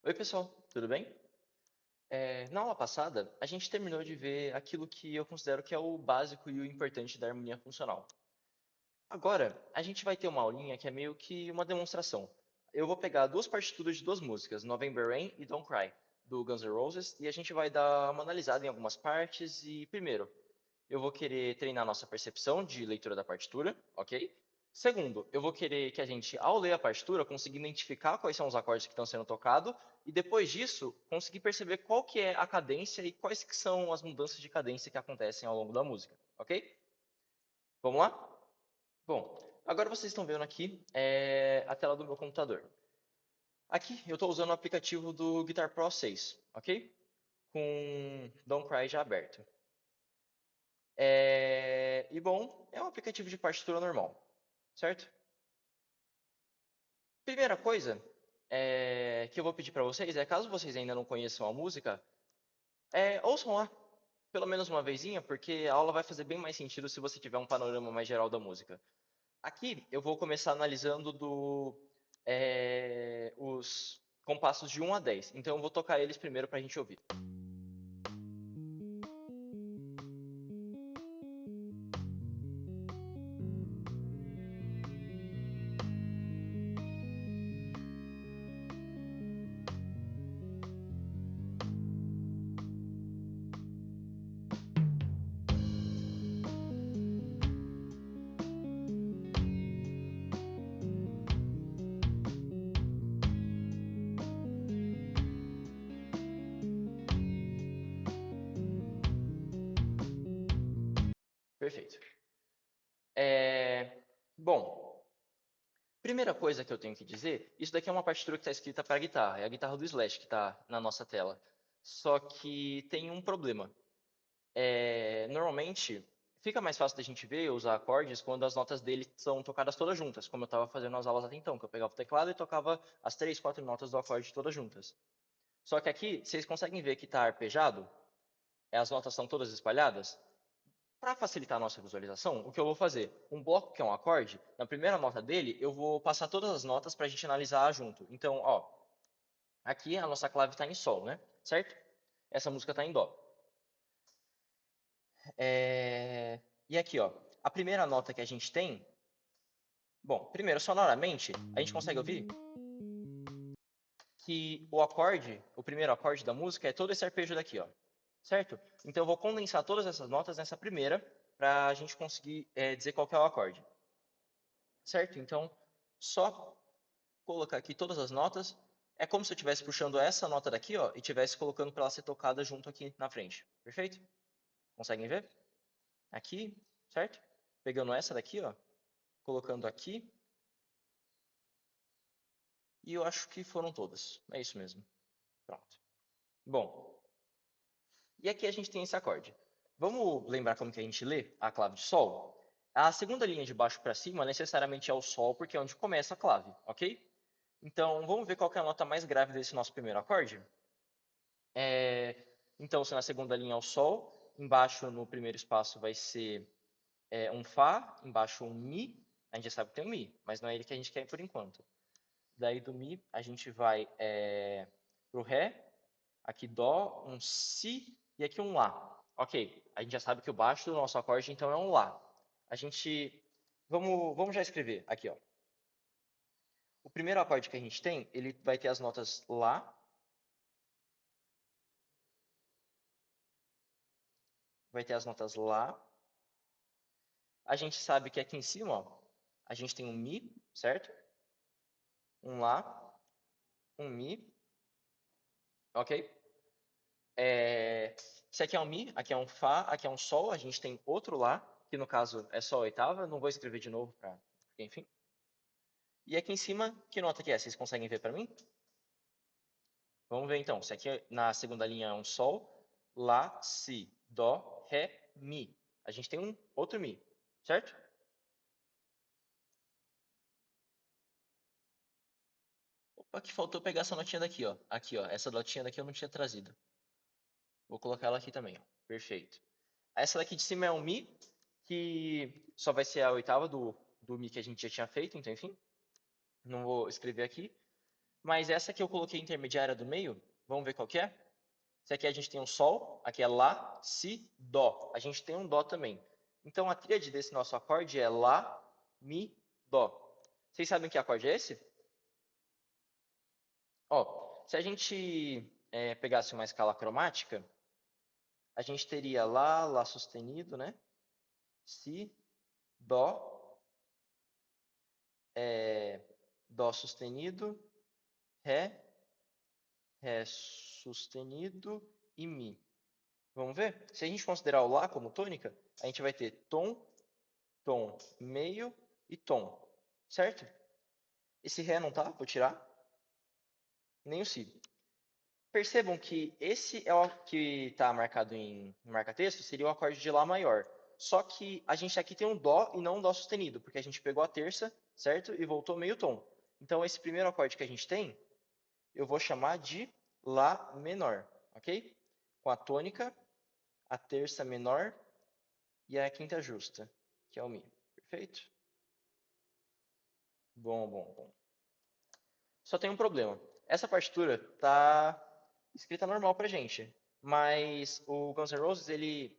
Oi, pessoal, tudo bem? Na aula passada, a gente terminou de ver aquilo que eu considero que é o básico e o importante da harmonia funcional. Agora, a gente vai ter uma aulinha que é meio que uma demonstração. Eu vou pegar duas partituras de duas músicas, November Rain e Don't Cry, do Guns N' Roses, e a gente vai dar uma analisada em algumas partes. E, primeiro, eu vou querer treinar nossa percepção de leitura da partitura, ok? Segundo, eu vou querer que a gente, ao ler a partitura, consiga identificar quais são os acordes que estão sendo tocados e depois disso, conseguir perceber qual que é a cadência e quais que são as mudanças de cadência que acontecem ao longo da música, ok? Vamos lá? Bom, agora vocês estão vendo aqui a tela do meu computador. Aqui eu estou usando o aplicativo do Guitar Pro 6, ok? Com Don't Cry já aberto. Bom, é um aplicativo de partitura normal, certo? Primeira coisa que eu vou pedir para vocês é, caso vocês ainda não conheçam a música, ouçam lá, pelo menos uma vezinha, porque a aula vai fazer bem mais sentido se você tiver um panorama mais geral da música. Aqui eu vou começar analisando os compassos de 1 a 10. Então eu vou tocar eles primeiro para a gente ouvir. Perfeito. Bom, primeira coisa que eu tenho que dizer, isso daqui é uma partitura que está escrita para guitarra, é a guitarra do Slash que está na nossa tela. Só que tem um problema. Normalmente, fica mais fácil da gente ver e usar acordes quando as notas dele são tocadas todas juntas, como eu estava fazendo nas aulas até então, que eu pegava o teclado e tocava as três, quatro notas do acorde todas juntas. Só que aqui, vocês conseguem ver que está arpejado, as notas estão todas espalhadas. Para facilitar a nossa visualização, o que eu vou fazer? Um bloco que é um acorde, na primeira nota dele, eu vou passar todas as notas para a gente analisar junto. Então, ó, aqui a nossa clave está em Sol, né? Certo? Essa música está em Dó. E aqui, ó, a primeira nota que a gente tem, bom, primeiro, sonoramente, a gente consegue ouvir que o acorde, o primeiro acorde da música é todo esse arpejo daqui, ó, certo? Então eu vou condensar todas essas notas nessa primeira para a gente conseguir dizer qual que é o acorde, certo? Então, só colocar aqui todas as notas, é como se eu estivesse puxando essa nota daqui, ó, e estivesse colocando para ela ser tocada junto aqui na frente, perfeito? Conseguem ver? Aqui, certo? Pegando essa daqui, ó, colocando aqui. E eu acho que foram todas. É isso mesmo. Pronto. Bom, e aqui a gente tem esse acorde. Vamos lembrar como que a gente lê a clave de Sol? A segunda linha de baixo para cima necessariamente é o Sol, porque é onde começa a clave, ok? Então, vamos ver qual que é a nota mais grave desse nosso primeiro acorde? Então, se na segunda linha é o Sol, embaixo no primeiro espaço vai ser um Fá, embaixo um Mi. A gente já sabe que tem um Mi, mas não é ele que a gente quer por enquanto. Daí do Mi a gente vai pro Ré, aqui Dó, um Si e aqui um Lá. Ok, a gente já sabe que o baixo do nosso acorde então é um Lá. A gente, vamos já escrever aqui, ó. O primeiro acorde que a gente tem, ele vai ter as notas Lá, vai ter as notas Lá. A gente sabe que aqui em cima, ó, a gente tem um Mi, certo? Um Lá, um Mi, ok? Se aqui é um Mi, aqui é um Fá, aqui é um Sol, a gente tem outro Lá, que no caso é só a oitava, não vou escrever de novo, porque enfim. E aqui em cima, que nota que é? Vocês conseguem ver para mim? Vamos ver então. Se aqui na segunda linha é um Sol, Lá, Si, Dó, Ré, Mi. A gente tem um outro Mi, certo? Opa, que faltou pegar essa notinha daqui, ó. Aqui, ó. Essa notinha daqui eu não tinha trazido. Vou colocar ela aqui também, ó. Perfeito. Essa daqui de cima é um Mi, que só vai ser a oitava do Mi que a gente já tinha feito, então enfim. Não vou escrever aqui. Mas essa que eu coloquei intermediária do meio, vamos ver qual que é? Essa aqui a gente tem um Sol, aqui é Lá, Si, Dó. A gente tem um Dó também. Então a tríade desse nosso acorde é Lá, Mi, Dó. Vocês sabem que acorde é esse? Ó, se a gente pegasse uma escala cromática, a gente teria Lá, Lá sustenido, né? Si, Dó, Dó sustenido, Ré, Ré sustenido e Mi. Vamos ver? Se a gente considerar o Lá como tônica, a gente vai ter tom, tom, meio e tom, certo? Esse Ré não tá, vou tirar, nem o Si. Percebam que esse é o que está marcado em marca-texto, seria o acorde de Lá maior. Só que a gente aqui tem um Dó e não um Dó sustenido, porque a gente pegou a terça, certo? E voltou meio tom. Então, esse primeiro acorde que a gente tem, eu vou chamar de Lá menor, ok? Com a tônica, a terça menor e a quinta justa, que é o Mi. Perfeito? Bom, bom, bom. Só tem um problema. Essa partitura tá escrita normal pra gente, mas o Guns N' Roses ele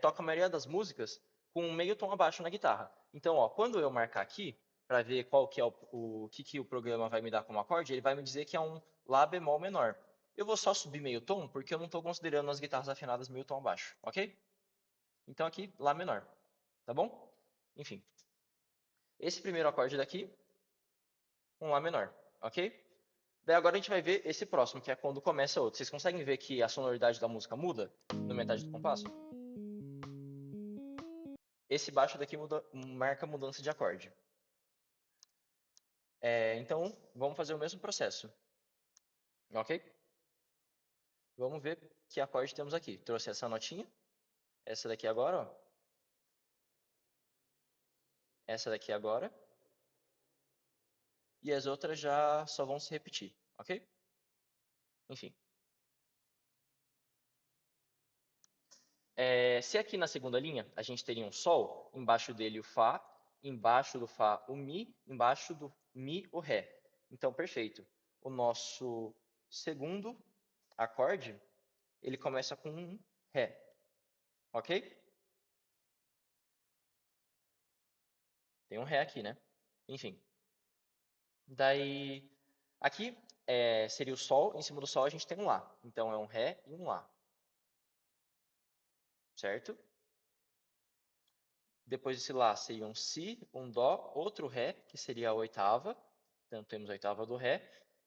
toca a maioria das músicas com meio tom abaixo na guitarra. Então, ó, quando eu marcar aqui para ver qual que é o que o programa vai me dar como acorde, ele vai me dizer que é um Lá bemol menor. Eu vou só subir meio tom porque eu não estou considerando as guitarras afinadas meio tom abaixo, ok? Então aqui Lá menor, tá bom? Enfim, esse primeiro acorde daqui, um Lá menor, ok? Daí agora a gente vai ver esse próximo, que é quando começa outro. Vocês conseguem ver que a sonoridade da música muda no metade do compasso? Esse baixo daqui marca mudança de acorde. Então, vamos fazer o mesmo processo, ok? Vamos ver que acorde temos aqui. Trouxe essa notinha, essa daqui agora, ó. Essa daqui agora, e as outras já só vão se repetir, ok? Enfim. Se aqui na segunda linha a gente teria um Sol, embaixo dele o Fá, embaixo do Fá o Mi, embaixo do Mi o Ré. Então, perfeito. O nosso segundo acorde, ele começa com um Ré, ok? Tem um Ré aqui, né? Enfim. Daí, aqui seria o Sol, em cima do Sol a gente tem um Lá. Então, é um Ré e um Lá, certo? Depois desse Lá seria um Si, um Dó, outro Ré, que seria a oitava. Então temos a oitava do Ré.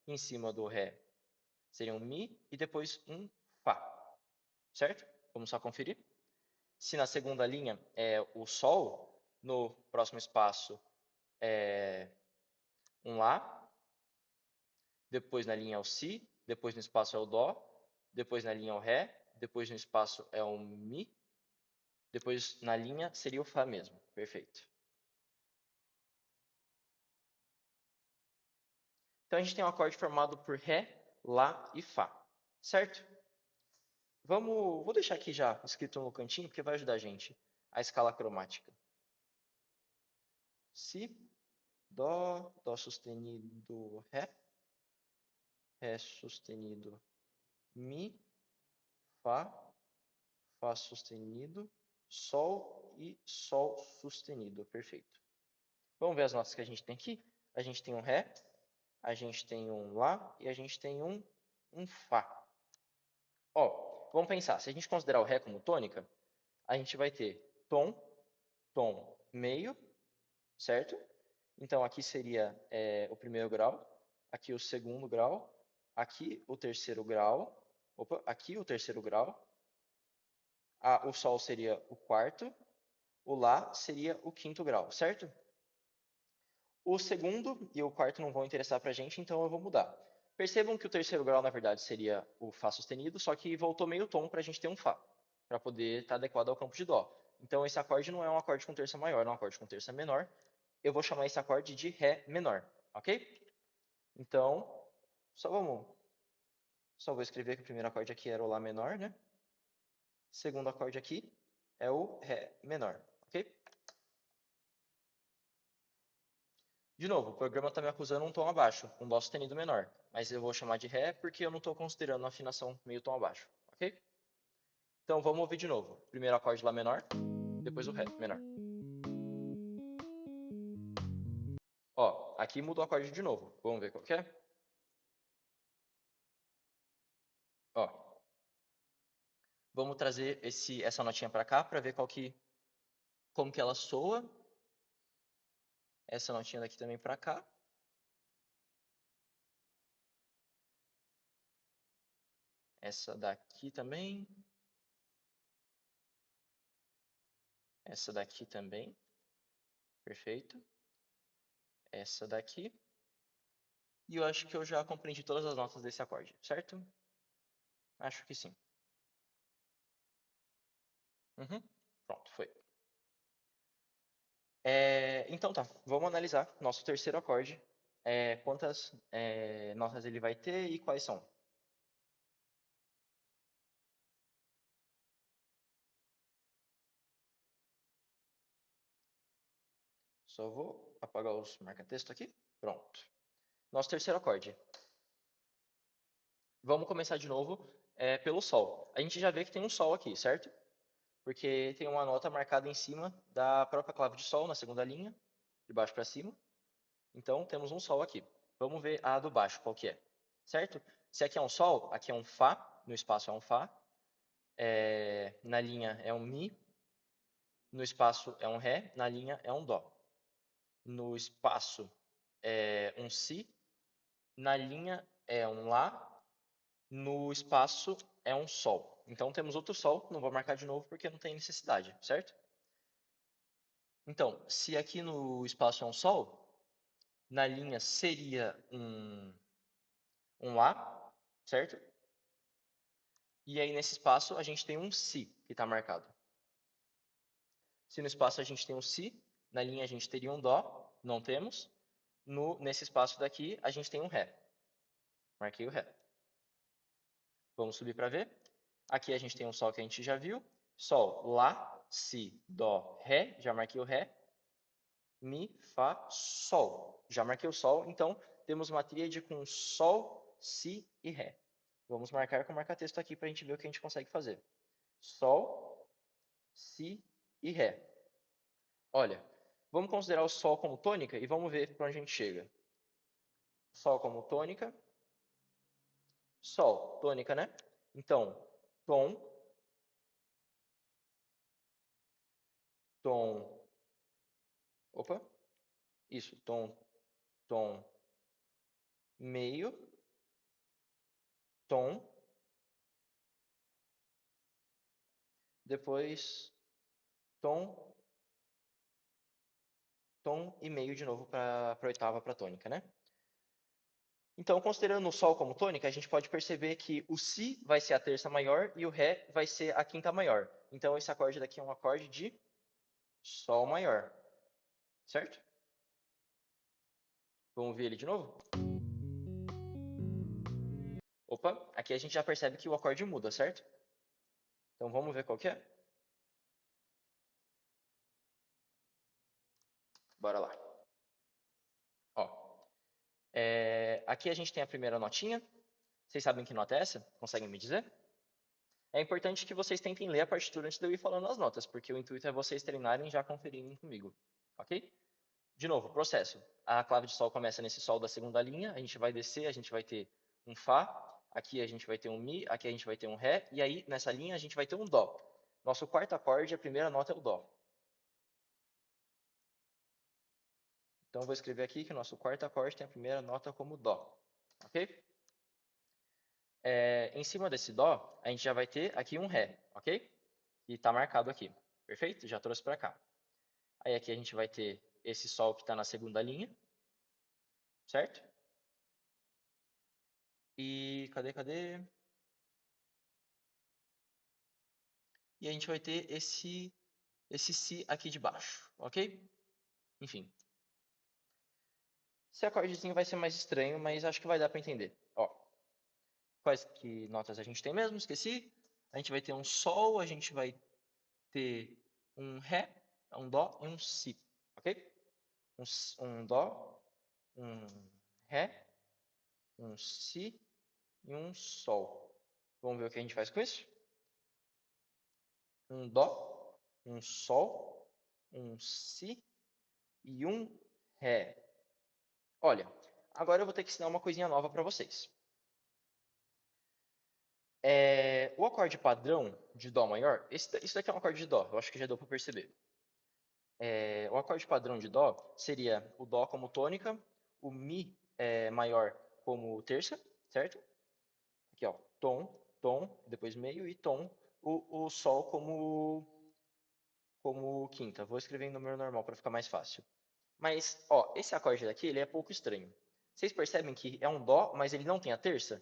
Em cima do Ré seria um Mi e depois um Fá. Certo? Vamos só conferir. Se na segunda linha é o Sol, no próximo espaço é um Lá. Depois na linha é o Si. Depois no espaço é o Dó. Depois na linha é o Ré. Depois no espaço é o Mi. Depois na linha seria o Fá mesmo. Perfeito. Então a gente tem um acorde formado por Ré, Lá e Fá, certo? Vou deixar aqui já escrito no cantinho porque vai ajudar a gente. A escala cromática. Si, Dó, Dó sustenido, Ré, Ré sustenido, Mi, Fá, Fá sustenido, Sol e Sol sustenido. Perfeito. Vamos ver as notas que a gente tem aqui. A gente tem um Ré, a gente tem um Lá e a gente tem um Fá. Ó, vamos pensar. Se a gente considerar o Ré como tônica, a gente vai ter tom, tom, meio, certo? Então aqui seria o primeiro grau, aqui o segundo grau, aqui o terceiro grau, opa, aqui o terceiro grau, o Sol seria o quarto, o Lá seria o quinto grau, certo? O segundo e o quarto não vão interessar pra gente, então eu vou mudar. Percebam que o terceiro grau, na verdade, seria o Fá sustenido, só que voltou meio tom para a gente ter um Fá, para poder estar adequado ao campo de Dó. Então esse acorde não é um acorde com terça maior, é um acorde com terça menor. Eu vou chamar esse acorde de Ré menor, ok? Então, só vamos, só vou escrever que o primeiro acorde aqui era o Lá menor, né? Segundo acorde aqui é o Ré menor, ok? De novo, o programa está me acusando um tom abaixo, um dó sustenido menor. Mas eu vou chamar de ré porque eu não estou considerando a afinação meio tom abaixo, ok? Então vamos ouvir de novo. Primeiro acorde lá menor, depois o ré menor. Ó, aqui muda o acorde de novo. Vamos ver qual que é? Ó, vamos trazer essa notinha para cá para ver como que ela soa. Essa notinha daqui também para cá. Essa daqui também. Essa daqui também. Perfeito. Essa daqui. E eu acho que eu já compreendi todas as notas desse acorde, certo? Acho que sim. Uhum. Pronto, foi. Então tá, vamos analisar nosso terceiro acorde. Quantas notas ele vai ter e quais são? Só vou apagar os marca-texto aqui. Pronto. Nosso terceiro acorde. Vamos começar de novo pelo Sol. A gente já vê que tem um Sol aqui, certo? Porque tem uma nota marcada em cima da própria clave de Sol, na segunda linha, de baixo para cima. Então, temos um Sol aqui. Vamos ver a do baixo, qual que é. Certo? Se aqui é um Sol, aqui é um Fá, no espaço é um Fá, na linha é um Mi, no espaço é um Ré, na linha é um Dó. No espaço é um Si, na linha é um Lá, no espaço é um Sol. Então temos outro Sol, não vou marcar de novo porque não tem necessidade, certo? Então, se aqui no espaço é um Sol, na linha seria um Lá, certo? E aí nesse espaço a gente tem um Si que está marcado. Se no espaço a gente tem um Si, na linha a gente teria um Dó, não temos. Nesse espaço daqui a gente tem um Ré. Marquei o Ré. Vamos subir para ver. Aqui a gente tem um Sol que a gente já viu. Sol, Lá, Si, Dó, Ré. Já marquei o Ré. Mi, Fá, Sol. Já marquei o Sol. Então, temos uma tríade com Sol, Si e Ré. Vamos marcar com marca-texto aqui para a gente ver o que a gente consegue fazer. Sol, Si e Ré. Olha, vamos considerar o Sol como tônica e vamos ver para onde a gente chega. Sol como tônica. Sol, tônica, né? Então, tom, tom, opa, isso, tom, tom, meio, tom, depois tom, tom e meio de novo para a oitava, para a tônica, né? Então, considerando o Sol como tônica, a gente pode perceber que o Si vai ser a terça maior e o Ré vai ser a quinta maior. Então, esse acorde daqui é um acorde de Sol maior, certo? Vamos ver ele de novo? Opa, aqui a gente já percebe que o acorde muda, certo? Então, vamos ver qual que é? Bora lá. Ó, aqui a gente tem a primeira notinha. Vocês sabem que nota é essa? Conseguem me dizer? É importante que vocês tentem ler a partitura antes de eu ir falando as notas, porque o intuito é vocês treinarem já conferindo comigo, ok? De novo, processo. A clave de Sol começa nesse Sol da segunda linha, a gente vai descer, a gente vai ter um Fá, aqui a gente vai ter um Mi, aqui a gente vai ter um Ré, e aí nessa linha a gente vai ter um Dó. Nosso quarto acorde, a primeira nota é o Dó. Então, eu vou escrever aqui que o nosso quarto acorde tem a primeira nota como Dó, ok? Em cima desse Dó, a gente já vai ter aqui um Ré, ok? E está marcado aqui, perfeito? Já trouxe para cá. Aí aqui a gente vai ter esse Sol que está na segunda linha, certo? E cadê? E a gente vai ter esse Si aqui de baixo, ok? Enfim. Esse acordezinho vai ser mais estranho, mas acho que vai dar para entender. Ó, quais que notas a gente tem mesmo? Esqueci. A gente vai ter um Sol, a gente vai ter um Ré, um Dó e um Si, ok? Um Dó, um Ré, um Si e um Sol. Vamos ver o que a gente faz com isso? Um Dó, um Sol, um Si e um Ré. Olha, agora eu vou ter que ensinar uma coisinha nova para vocês. O acorde padrão de Dó maior, isso daqui é um acorde de Dó, eu acho que já deu para perceber. O acorde padrão de Dó seria o Dó como tônica, o Mi maior como terça, certo? Aqui, ó, tom, tom, depois meio e tom, o Sol como quinta. Vou escrever em número normal para ficar mais fácil. Mas, ó, esse acorde daqui, ele é pouco estranho. Vocês percebem que é um Dó, mas ele não tem a terça?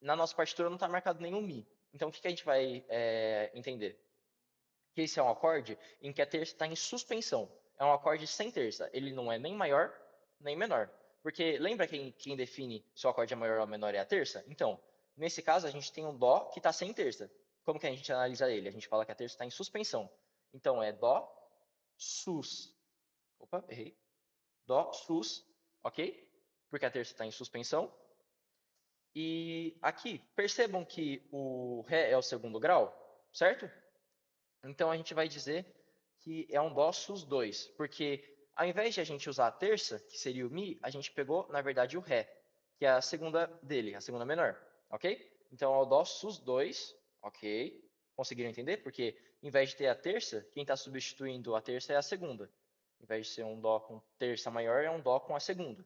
Na nossa partitura não está marcado nenhum Mi. Então, o que que a gente vai entender? Que esse é um acorde em que a terça está em suspensão. É um acorde sem terça. Ele não é nem maior, nem menor. Porque lembra quem define se o acorde é maior ou menor é a terça? Então, nesse caso, a gente tem um Dó que está sem terça. Como que a gente analisa ele? A gente fala que a terça está em suspensão. Então, é Dó, Sus. Opa, errei. Dó, Sus, ok? Porque a terça está em suspensão. E aqui, percebam que o Ré é o segundo grau, certo? Então a gente vai dizer que é um Dó sus2, porque ao invés de a gente usar a terça, que seria o Mi, a gente pegou, na verdade, o Ré, que é a segunda dele, a segunda menor, ok? Então é o Dó sus2, ok? Conseguiram entender? Porque em vez de ter a terça, quem está substituindo a terça é a segunda. Em vez de ser um Dó com terça maior, é um Dó com a segunda.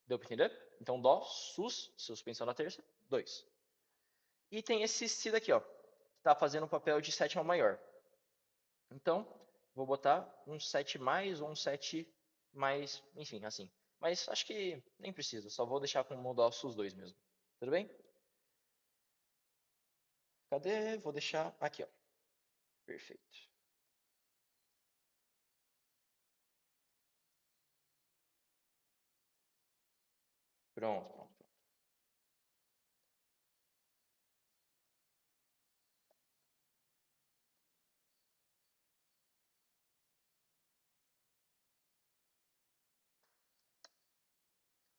Deu para entender? Então Dó sus, suspensão da terça, 2. E tem esse Si daqui, ó, que está fazendo o papel de sétima maior. Então, vou botar um 7 mais ou um 7 mais, enfim, assim. Mas acho que nem precisa, só vou deixar como Dó sus 2 mesmo. Tudo bem? Cadê? Vou deixar aqui, ó. Perfeito. Pronto, pronto, pronto.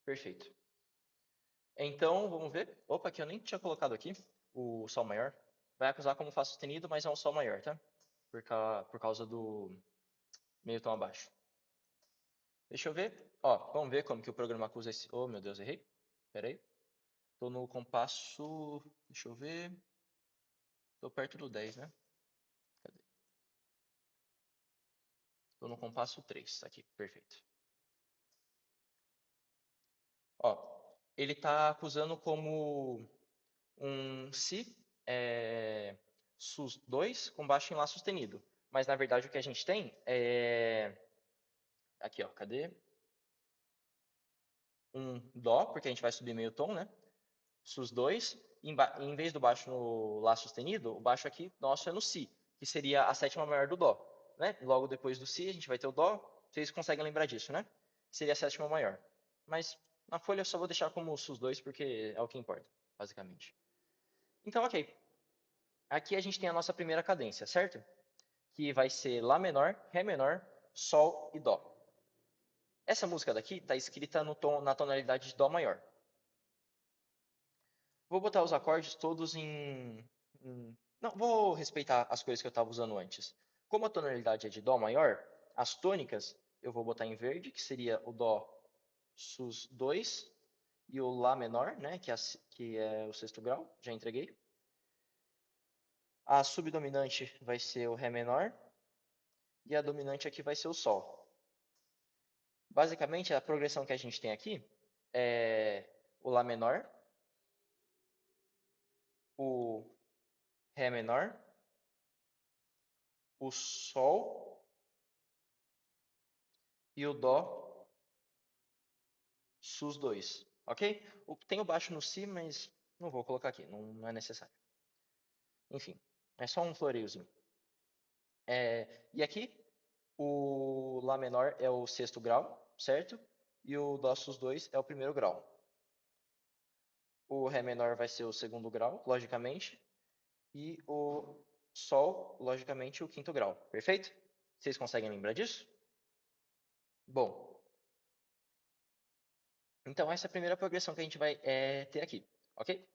Perfeito. Então, vamos ver. Opa, que eu nem tinha colocado aqui o Sol maior. Vai acusar como Fá sustenido, mas é um Sol maior, tá? Por causa do meio tom abaixo. Deixa eu ver. Ó, vamos ver como que o programa acusa esse. Oh, meu Deus, errei. Pera aí. Tô no compasso. Deixa eu ver. Tô perto do 10, né? Cadê? Tô no compasso 3. Aqui, perfeito. Ó, ele tá acusando como um Si sus2 com baixo em Lá sustenido. Mas na verdade o que a gente tem é. Aqui, ó, cadê? Um Dó, porque a gente vai subir meio tom, né? Sus2. Em vez do baixo no Lá sustenido, o baixo aqui nosso é no Si, que seria a sétima maior do Dó. Né? Logo depois do Si, a gente vai ter o Dó. Vocês conseguem lembrar disso, né? Seria a sétima maior. Mas na folha eu só vou deixar como sus2 porque é o que importa, basicamente. Então, ok. Aqui a gente tem a nossa primeira cadência, certo? Que vai ser Lá menor, Ré menor, Sol e Dó. Essa música daqui está escrita no tom, na tonalidade de Dó maior. Vou botar os acordes todos Não, vou respeitar as coisas que eu estava usando antes. Como a tonalidade é de Dó maior, as tônicas eu vou botar em verde, que seria o Dó sus2 e o Lá menor, né, que é o sexto grau, já entreguei. A subdominante vai ser o Ré menor e a dominante aqui vai ser o Sol. Basicamente, a progressão que a gente tem aqui é o Lá menor, o Ré menor, o Sol e o Dó sus2, ok? Tem o baixo no Si, mas não vou colocar aqui, não é necessário. Enfim, é só um floreiozinho. E aqui, o Lá menor é o sexto grau, certo? E o Dó sus2 é o primeiro grau. O Ré menor vai ser o segundo grau, logicamente. E o Sol, logicamente, o quinto grau. Perfeito? Vocês conseguem lembrar disso? Bom, Então, essa é a primeira progressão que a gente vai ter aqui, ok?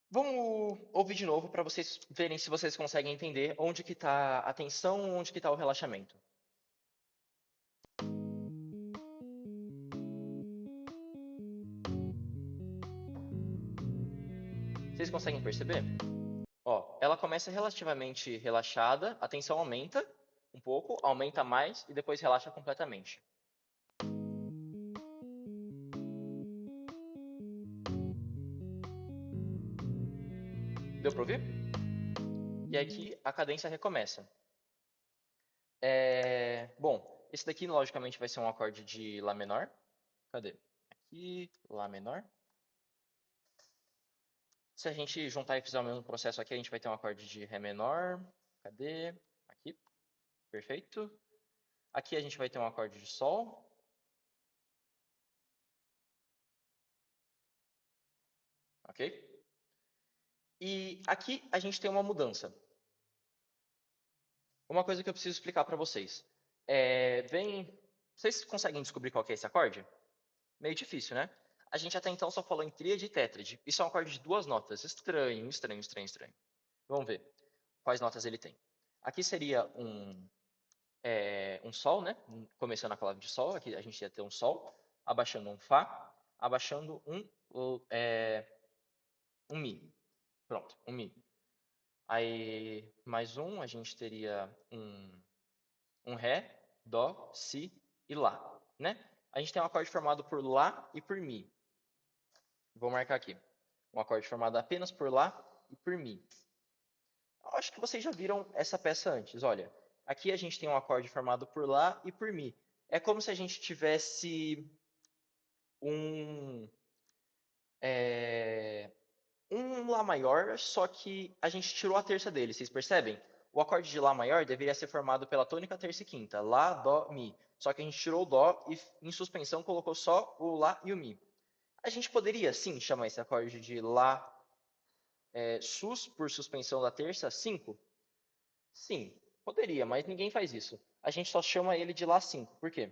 Vamos ouvir de novo para vocês verem se vocês conseguem entender onde que está a tensão, onde que está o relaxamento. Vocês conseguem perceber? Ó, ela começa relativamente relaxada, a tensão aumenta um pouco, aumenta mais e depois relaxa completamente. Deu para ouvir? E aqui a cadência recomeça. Bom, esse daqui logicamente vai ser um acorde de Lá menor. Cadê? Aqui, Lá menor. Se a gente juntar e fizer o mesmo processo aqui, a gente vai ter um acorde de Ré menor. Cadê? Aqui, perfeito. Aqui a gente vai ter um acorde de Sol. Ok? E aqui a gente tem uma mudança. Uma coisa que eu preciso explicar para vocês. Vocês conseguem descobrir qual que é esse acorde? Meio difícil, né? A gente até então só falou em tríade e tétrade. Isso é um acorde de duas notas. Estranho, estranho, estranho, estranho. Vamos ver quais notas ele tem. Aqui seria um Sol, né? Começando a clave de Sol. Aqui a gente ia ter um Sol. Abaixando um Fá. Abaixando um Mi. Pronto, um Mi. Aí, mais um, a gente teria um Ré, Dó, Si e Lá, né? A gente tem um acorde formado por Lá e por Mi. Vou marcar aqui. Um acorde formado apenas por Lá e por Mi. Eu acho que vocês já viram essa peça antes. Olha, aqui a gente tem um acorde formado por Lá e por Mi. É como se a gente tivesse um, é, um Lá maior, só que a gente tirou a terça dele, vocês percebem? O acorde de Lá maior deveria ser formado pela tônica, terça e quinta. Lá, Dó, Mi. Só que a gente tirou o Dó e em suspensão colocou só o Lá e o Mi. A gente poderia, sim, chamar esse acorde de Lá sus, por suspensão da terça, 5. Sim, poderia, mas ninguém faz isso. A gente só chama ele de Lá 5. Por quê?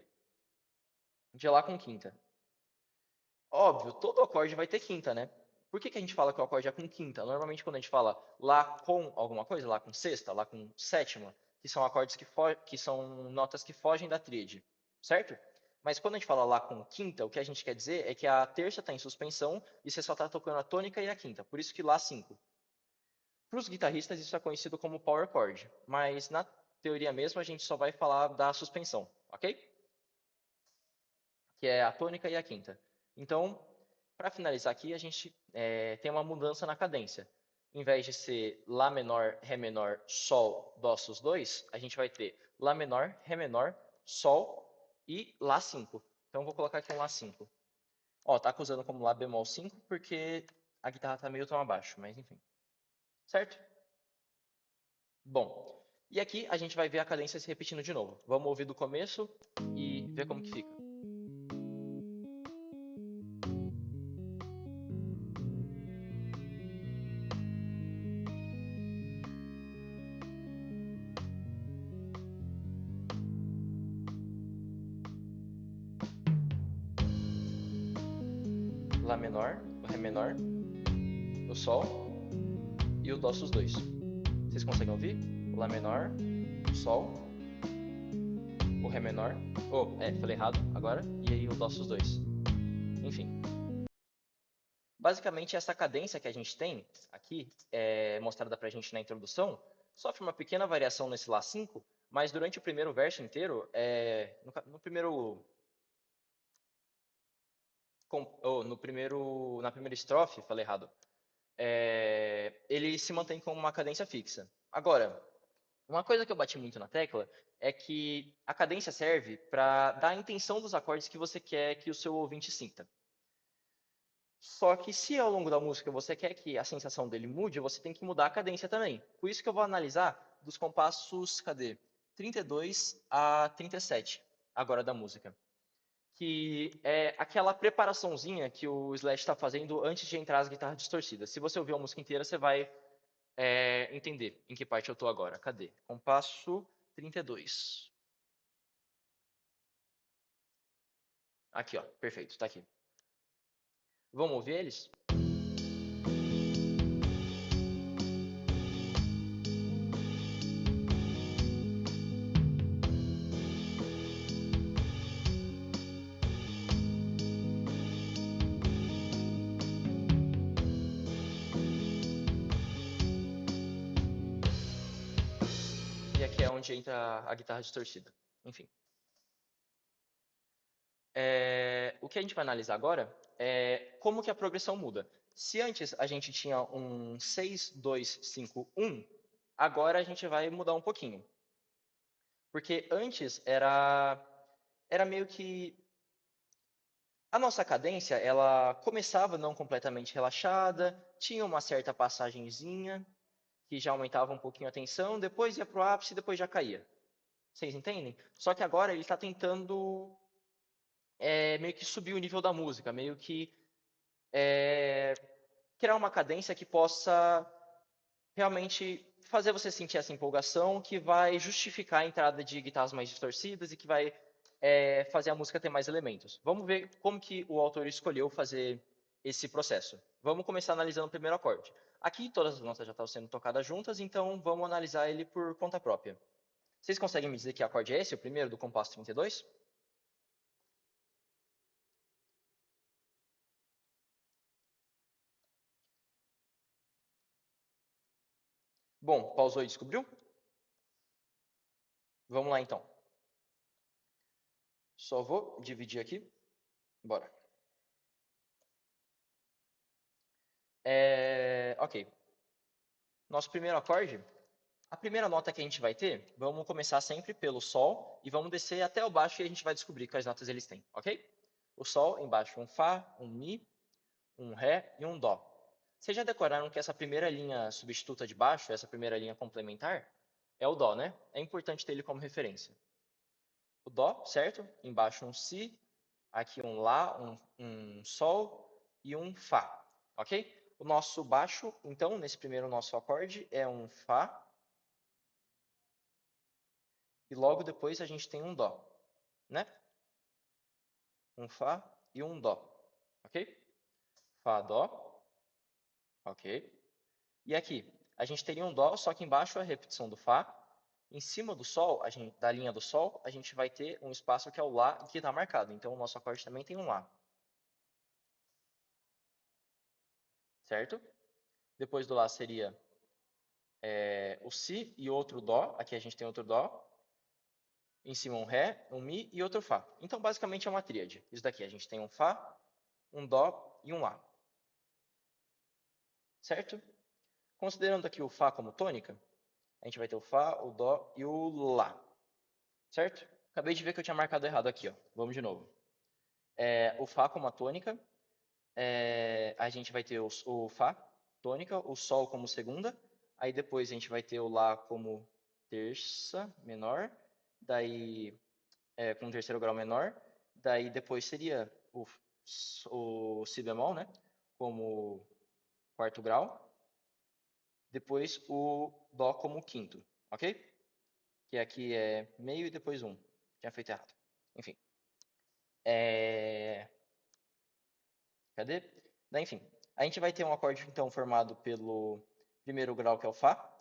De Lá com quinta. Óbvio, todo acorde vai ter quinta, né? Por que que a gente fala que o acorde é com quinta? Normalmente quando a gente fala Lá com alguma coisa, Lá com sexta, Lá com sétima, que são acordes que são notas que fogem da tríade, certo? Mas quando a gente fala Lá com quinta, o que a gente quer dizer é que a terça está em suspensão e você só está tocando a tônica e a quinta. Por isso que Lá 5. Para os guitarristas isso é conhecido como power chord, mas na teoria mesmo a gente só vai falar da suspensão, ok? Que é a tônica e a quinta. Então, para finalizar aqui, a gente tem uma mudança na cadência. Em vez de ser Lá menor, Ré menor, Sol, Dó sus 2, a gente vai ter Lá menor, Ré menor, Sol e Lá 5. Então, vou colocar aqui um Lá 5. Ó, tá acusando como Lá bemol 5 porque a guitarra tá meio tom abaixo, mas enfim. Certo? Bom, e aqui a gente vai ver a cadência se repetindo de novo. Vamos ouvir do começo e ver como que fica. Lá menor, o Ré menor, o Sol e o Dó sus 2. Vocês conseguem ouvir? O Lá menor, o Sol, o Ré menor. Falei errado agora. E aí o Dó sus 2. Enfim. Basicamente, essa cadência que a gente tem aqui, mostrada pra gente na introdução, sofre uma pequena variação nesse Lá 5, mas durante o primeiro verso inteiro, no primeiro na primeira estrofe, falei errado, ele se mantém com uma cadência fixa. Agora, uma coisa que eu bati muito na tecla é que a cadência serve para dar a intenção dos acordes que você quer que o seu ouvinte sinta. Só que se ao longo da música você quer que a sensação dele mude, você tem que mudar a cadência também. Por isso que eu vou analisar dos compassos, cadê? 32 a 37, agora da música. Que é aquela preparaçãozinha que o Slash está fazendo antes de entrar as guitarras distorcidas. Se você ouvir a música inteira, você vai entender em que parte eu estou agora. Cadê? Compasso 32. Aqui, ó, perfeito, tá aqui. Vamos ouvir eles? E aqui é onde entra a guitarra distorcida. Enfim. O que a gente vai analisar agora é como que a progressão muda. Se antes a gente tinha um 6, 2, 5, 1, agora a gente vai mudar um pouquinho. Porque antes era meio que a nossa cadência, ela começava não completamente relaxada, tinha uma certa passagenzinha que já aumentava um pouquinho a tensão, depois ia pro ápice, depois já caía. Vocês entendem? Só que agora ele está tentando meio que subir o nível da música, meio que criar uma cadência que possa realmente fazer você sentir essa empolgação, que vai justificar a entrada de guitarras mais distorcidas e que vai fazer a música ter mais elementos. Vamos ver como que o autor escolheu fazer esse processo. Vamos começar analisando o primeiro acorde. Aqui todas as notas já estão sendo tocadas juntas, então vamos analisar ele por conta própria. Vocês conseguem me dizer que acorde é esse, o primeiro do compasso 32? Bom, pausou e descobriu? Vamos lá então. Só vou dividir aqui. Bora. Ok. Nosso primeiro acorde, a primeira nota que a gente vai ter, vamos começar sempre pelo Sol e vamos descer até o baixo e a gente vai descobrir quais notas eles têm, ok? O Sol, embaixo um Fá, um Mi, um Ré e um Dó. Vocês já decoraram que essa primeira linha substituta de baixo, essa primeira linha complementar, é o Dó, né? É importante ter ele como referência. O Dó, certo? Embaixo um Si, aqui um Lá, um Sol e um Fá, ok? O nosso baixo, então, nesse primeiro nosso acorde, é um Fá, e logo depois a gente tem um Dó, né? Um Fá e um Dó, ok? Fá, Dó, ok? E aqui, a gente teria um Dó, só que embaixo é a repetição do Fá. Em cima do Sol, da linha do Sol, a gente vai ter um espaço que é o Lá, que está marcado. Então, o nosso acorde também tem um Lá, certo? Depois do Lá seria o Si e outro Dó. Aqui a gente tem outro Dó. Em cima um Ré, um Mi e outro Fá. Então, basicamente, é uma tríade. Isso daqui, a gente tem um Fá, um Dó e um Lá, certo? Considerando aqui o Fá como tônica, a gente vai ter o Fá, o Dó e o Lá, certo? Acabei de ver que eu tinha marcado errado aqui, ó. Vamos de novo. O Fá como a tônica, a gente vai ter o Fá tônica, o Sol como segunda, aí depois a gente vai ter o Lá como terça menor, daí com terceiro grau menor, daí depois seria o Si bemol, né? Como quarto grau, depois o Dó como quinto, ok? Que aqui é meio e depois um. Tinha feito errado. Enfim. É... Cadê? Daí, enfim. A gente vai ter um acorde, então, formado pelo primeiro grau, que é o Fá.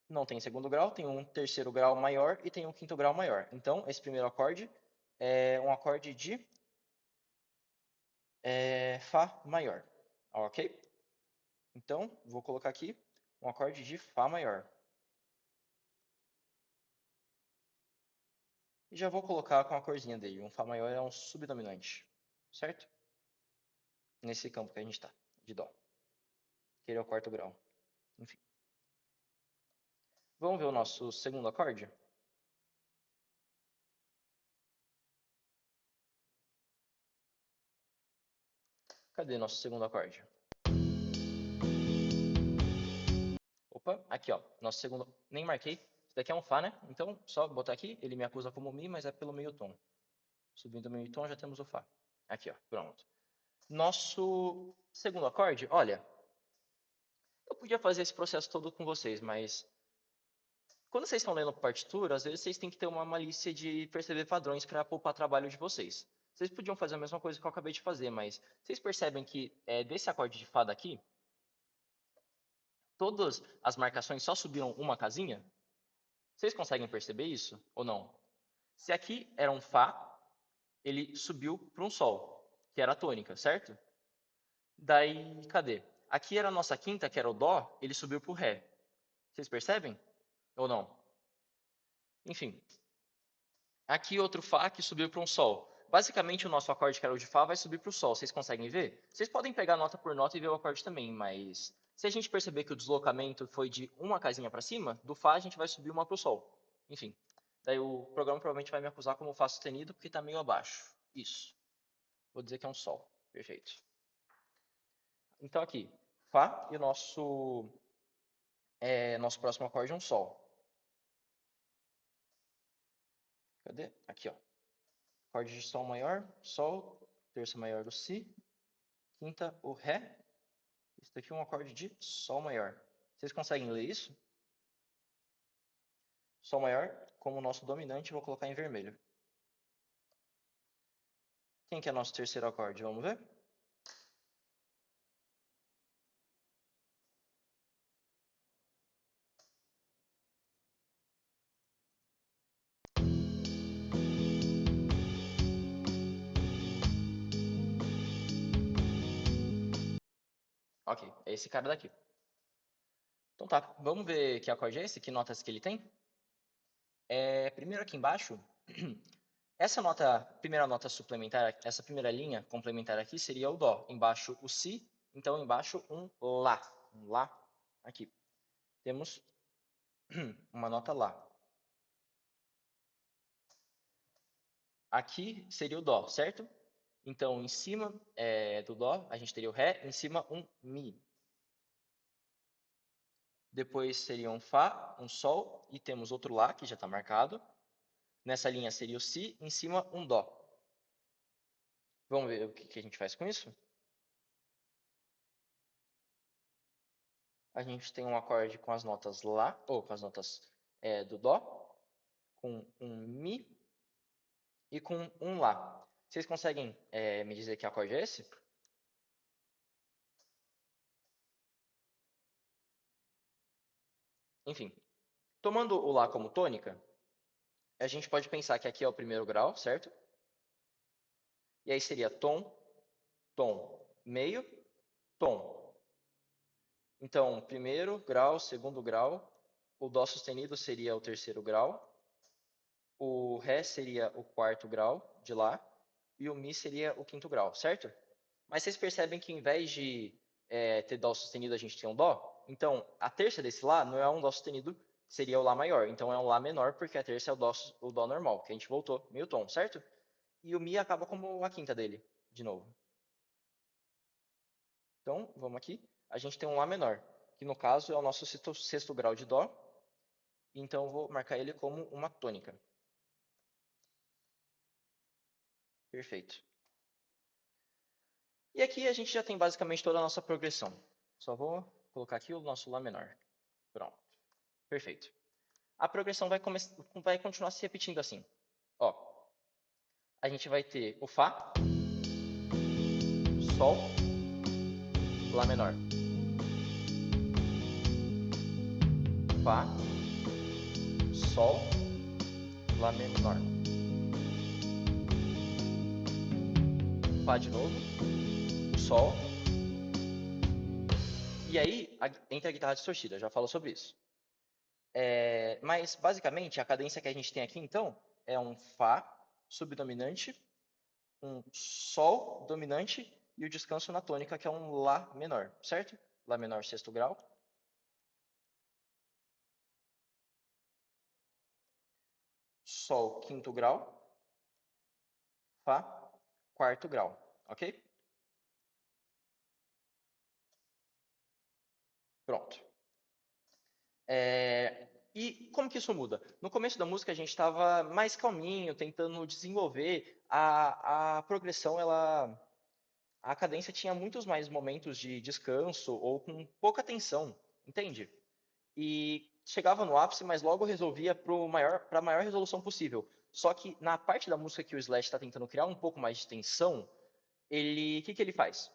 Não tem segundo grau, tem um terceiro grau maior e tem um quinto grau maior. Então, esse primeiro acorde é um acorde de Fá maior. Ok? Então, vou colocar aqui um acorde de Fá maior. E já vou colocar com a corzinha dele. Um Fá maior é um subdominante. Certo? Nesse campo que a gente está, de Dó. Que ele é o quarto grau. Enfim. Vamos ver o nosso segundo acorde? Cadê nosso segundo acorde? Opa, aqui ó, nosso segundo, nem marquei. Isso daqui é um Fá, né? Então, só botar aqui, ele me acusa como Mi, mas é pelo meio tom. Subindo o meio tom, já temos o Fá. Aqui ó, pronto. Nosso segundo acorde, olha, eu podia fazer esse processo todo com vocês, mas quando vocês estão lendo partitura, às vezes vocês têm que ter uma malícia de perceber padrões para poupar trabalho de vocês. Vocês podiam fazer a mesma coisa que eu acabei de fazer, mas vocês percebem que desse acorde de Fá daqui, todas as marcações só subiram uma casinha? Vocês conseguem perceber isso ou não? Se aqui era um Fá, ele subiu para um Sol, que era a tônica, certo? Daí, cadê? Aqui era a nossa quinta, que era o Dó, ele subiu para o Ré. Vocês percebem? Ou não? Enfim, aqui outro Fá que subiu para um Sol. Basicamente, o nosso acorde, que era o de Fá, vai subir para o Sol. Vocês conseguem ver? Vocês podem pegar nota por nota e ver o acorde também, mas se a gente perceber que o deslocamento foi de uma casinha para cima, do Fá a gente vai subir uma para o Sol. Enfim, daí o programa provavelmente vai me acusar como Fá sustenido porque está meio abaixo. Isso. Vou dizer que é um Sol. Perfeito. Então aqui, Fá e o nosso próximo acorde é um Sol. Cadê? Aqui, ó. Acorde de Sol maior, Sol, terça maior do Si, quinta o Ré. Isso daqui é um acorde de Sol maior. Vocês conseguem ler isso? Sol maior, como nosso dominante, vou colocar em vermelho. Quem que é nosso terceiro acorde? Vamos ver? Ok, é esse cara daqui. Então tá, vamos ver que acorde é esse, que notas que ele tem. Primeiro aqui embaixo, essa nota, primeira nota suplementar, essa primeira linha complementar aqui seria o Dó. Embaixo o Si, então embaixo um Lá. Um Lá aqui. Temos uma nota Lá. Aqui seria o Dó, certo? Então, em cima do Dó, a gente teria o Ré, em cima um Mi. Depois seria um Fá, um Sol, e temos outro Lá, que já está marcado. Nessa linha seria o Si, em cima um Dó. Vamos ver o que a gente faz com isso? A gente tem um acorde com as notas Lá, ou com as notas do Dó, com um Mi e com um Lá. Vocês conseguem me dizer que acorde é esse? Enfim, tomando o Lá como tônica, a gente pode pensar que aqui é o primeiro grau, certo? E aí seria tom, tom, meio, tom. Então, primeiro grau, segundo grau, o Dó sustenido seria o terceiro grau, o Ré seria o quarto grau de Lá e o Mi seria o quinto grau, certo? Mas vocês percebem que em vez de ter Dó sustenido, a gente tem um Dó? Então, a terça desse Lá não é um Dó sustenido, seria o Lá maior. Então, é um Lá menor, porque a terça é o Dó normal, que a gente voltou meio tom, certo? E o Mi acaba como a quinta dele, de novo. Então, vamos aqui. A gente tem um Lá menor, que no caso é o nosso sexto grau de Dó. Então, eu vou marcar ele como uma tônica. Perfeito. E aqui a gente já tem basicamente toda a nossa progressão. Só vou colocar aqui o nosso Lá menor. Pronto. Perfeito. A progressão vai continuar se repetindo assim. Ó, a gente vai ter o Fá, Sol, Lá menor. Fá, Sol, Lá menor. Fá de novo, o Sol. E aí entra a guitarra distorcida, já falo sobre isso. Mas basicamente a cadência que a gente tem aqui então é um Fá subdominante, um Sol dominante e o descanso na tônica, que é um Lá menor, certo? Lá menor sexto grau, Sol quinto grau, Fá quarto grau, ok? Pronto. E como que isso muda? No começo da música a gente estava mais calminho, tentando desenvolver a progressão, a cadência tinha muitos mais momentos de descanso ou com pouca tensão, entende? E chegava no ápice, mas logo resolvia para a maior resolução possível. Só que na parte da música que o Slash está tentando criar um pouco mais de tensão, o que que ele faz?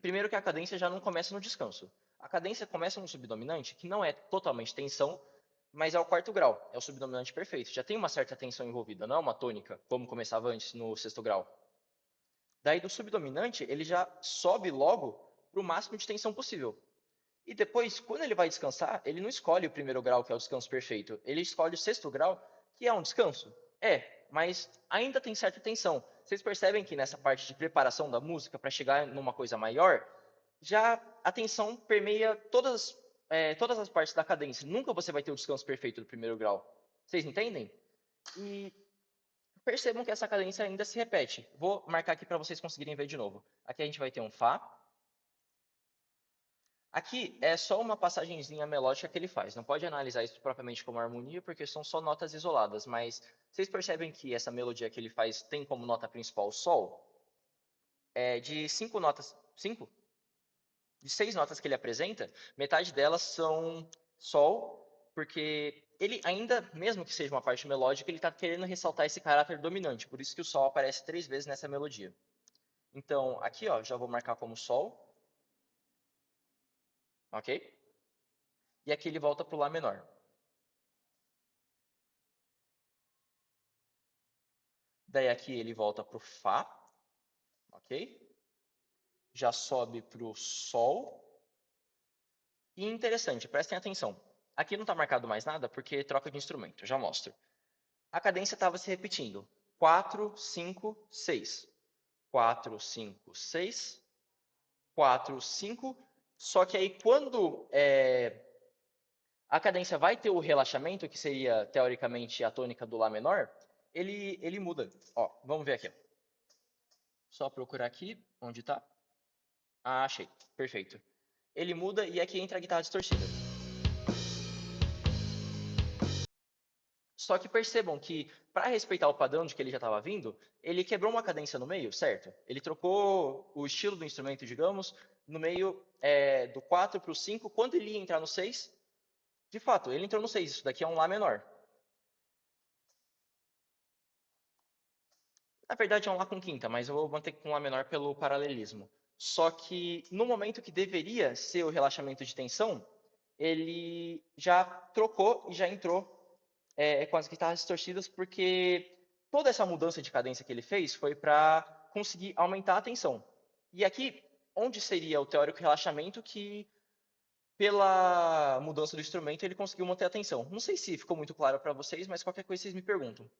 Primeiro que a cadência já não começa no descanso. A cadência começa no subdominante, que não é totalmente tensão, mas é o quarto grau, é o subdominante perfeito. Já tem uma certa tensão envolvida, não é uma tônica, como começava antes no sexto grau. Daí do subdominante, ele já sobe logo para o máximo de tensão possível. E depois, quando ele vai descansar, ele não escolhe o primeiro grau, que é o descanso perfeito. Ele escolhe o sexto grau, que é um descanso. É, mas ainda tem certa tensão. Vocês percebem que nessa parte de preparação da música para chegar numa coisa maior, já a tensão permeia todas as partes da cadência. Nunca você vai ter o descanso perfeito do primeiro grau. Vocês entendem? E percebam que essa cadência ainda se repete. Vou marcar aqui para vocês conseguirem ver de novo. Aqui a gente vai ter um Fá. Aqui é só uma passagenzinha melódica que ele faz. Não pode analisar isso propriamente como harmonia, porque são só notas isoladas. Mas vocês percebem que essa melodia que ele faz tem como nota principal o Sol? É de cinco notas. Cinco? De seis notas que ele apresenta, metade delas são Sol, porque ele ainda, mesmo que seja uma parte melódica, ele está querendo ressaltar esse caráter dominante. Por isso que o Sol aparece três vezes nessa melodia. Então, aqui, ó, já vou marcar como Sol, ok? E aqui ele volta para o Lá menor. Daí aqui ele volta para o Fá, ok? Já sobe para o Sol. E interessante, prestem atenção. Aqui não está marcado mais nada porque troca de instrumento, já mostro. A cadência estava se repetindo. 4, 5, 6. 4, 5, 6. 4, 5. Só que aí quando a cadência vai ter o relaxamento, que seria teoricamente a tônica do Lá menor, ele muda. Ó, vamos ver aqui. Ó. Só procurar aqui, onde está. Ah, achei. Perfeito. Ele muda e aqui entra a guitarra distorcida. Só que percebam que, para respeitar o padrão de que ele já estava vindo, ele quebrou uma cadência no meio, certo? Ele trocou o estilo do instrumento, digamos, no meio do 4 para o 5. Quando ele ia entrar no 6, de fato, ele entrou no 6. Isso daqui é um Lá menor. Na verdade, é um Lá com quinta, mas eu vou manter com Lá menor pelo paralelismo. Só que no momento que deveria ser o relaxamento de tensão, ele já trocou e já entrou com as guitarras distorcidas, porque toda essa mudança de cadência que ele fez foi para conseguir aumentar a tensão. E aqui, onde seria o teórico relaxamento que, pela mudança do instrumento, ele conseguiu manter a tensão? Não sei se ficou muito claro para vocês, mas qualquer coisa vocês me perguntam.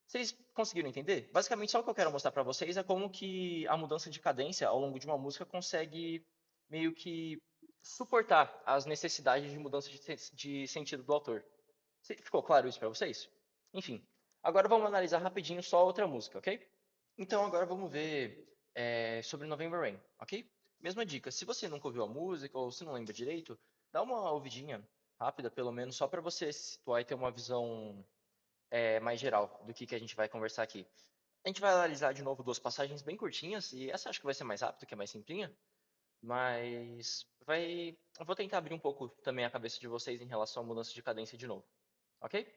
Vocês conseguiram entender? Basicamente, só o que eu quero mostrar para vocês é como que a mudança de cadência ao longo de uma música consegue meio que suportar as necessidades de mudança de sentido do autor. Ficou claro isso para vocês? Enfim, agora vamos analisar rapidinho só outra música, ok? Então agora vamos ver sobre November Rain, ok? Mesma dica, se você nunca ouviu a música ou se não lembra direito, dá uma ouvidinha rápida, pelo menos, só para você se situar e ter uma visão mais geral do que a gente vai conversar aqui. A gente vai analisar de novo duas passagens bem curtinhas, e essa acho que vai ser mais rápido, que é mais simplinha, mas eu vou tentar abrir um pouco também a cabeça de vocês em relação à mudança de cadência de novo, ok?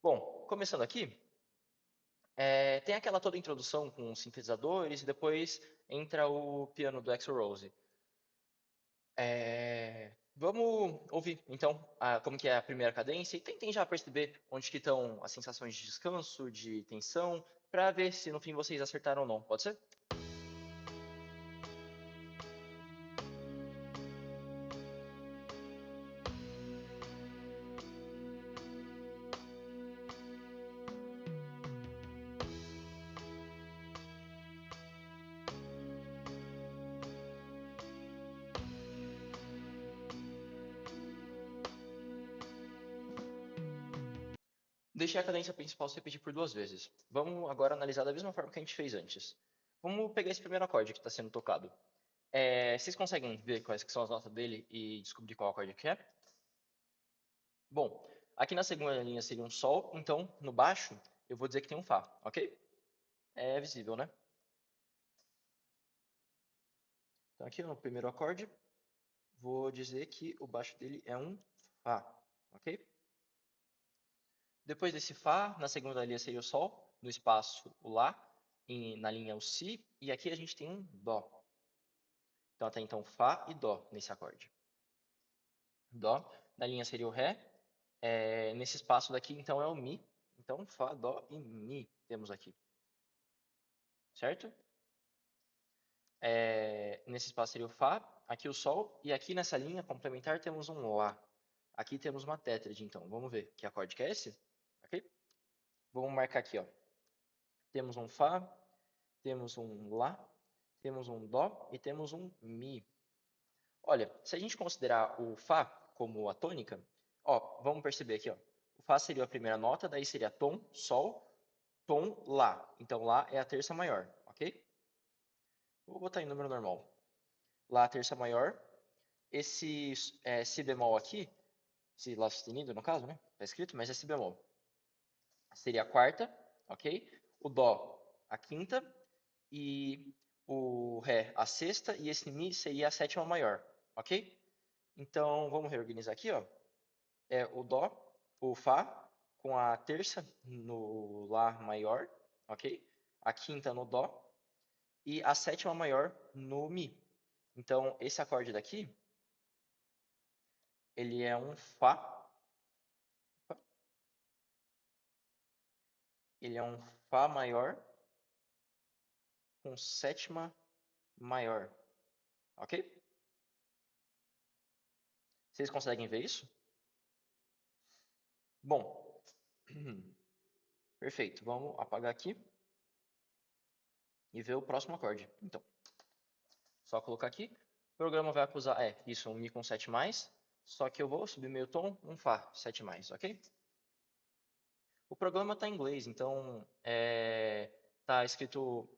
Bom, começando aqui, tem aquela toda introdução com os sintetizadores e depois entra o piano do Axl Rose. Vamos ouvir, então, como que é a primeira cadência e tentem já perceber onde que estão as sensações de descanso, de tensão, para ver se no fim vocês acertaram ou não. Pode ser? Deixei a cadência principal se repetir por duas vezes. Vamos agora analisar da mesma forma que a gente fez antes. Vamos pegar esse primeiro acorde que está sendo tocado. Vocês conseguem ver quais que são as notas dele e descobrir qual acorde que é? Bom, aqui na segunda linha seria um Sol, então no baixo eu vou dizer que tem um Fá, ok? É visível, né? Então aqui no primeiro acorde, vou dizer que o baixo dele é um Fá, ok? Depois desse Fá, na segunda linha seria o Sol, no espaço o Lá, na linha o Si, e aqui a gente tem um Dó. Então até então Fá e Dó nesse acorde. Dó, na linha seria o Ré, nesse espaço daqui então é o Mi. Então Fá, Dó e Mi temos aqui, certo? Nesse espaço seria o Fá, aqui o Sol, e aqui nessa linha complementar temos um Lá. Aqui temos uma tétrade, então. Vamos ver que acorde que é esse? Ok? Vamos marcar aqui, ó. Temos um Fá, temos um Lá, temos um Dó e temos um Mi. Olha, se a gente considerar o Fá como a tônica, ó, vamos perceber aqui, ó. O Fá seria a primeira nota, daí seria tom, Sol, tom, Lá. Então Lá é a terça maior, ok? Vou botar em número normal. Lá, terça maior. Esse Si bemol aqui, esse Lá sustenido no caso, né? Tá escrito, mas é Si bemol. Seria a quarta, ok? O Dó, a quinta. E o Ré, a sexta. E esse Mi seria a sétima maior, ok? Então, vamos reorganizar aqui, ó. É o Dó, o Fá, com a terça no Lá maior, ok? A quinta no Dó e a sétima maior no Mi. Então, esse acorde daqui, ele é um Fá, ele é um Fá maior com sétima maior, ok? Vocês conseguem ver isso? Bom, perfeito. Vamos apagar aqui e ver o próximo acorde. Então, só colocar aqui. O programa vai acusar, isso, um Mi com 7 mais, só que eu vou subir meio tom, um Fá 7 mais, ok? O programa está em inglês, então tá escrito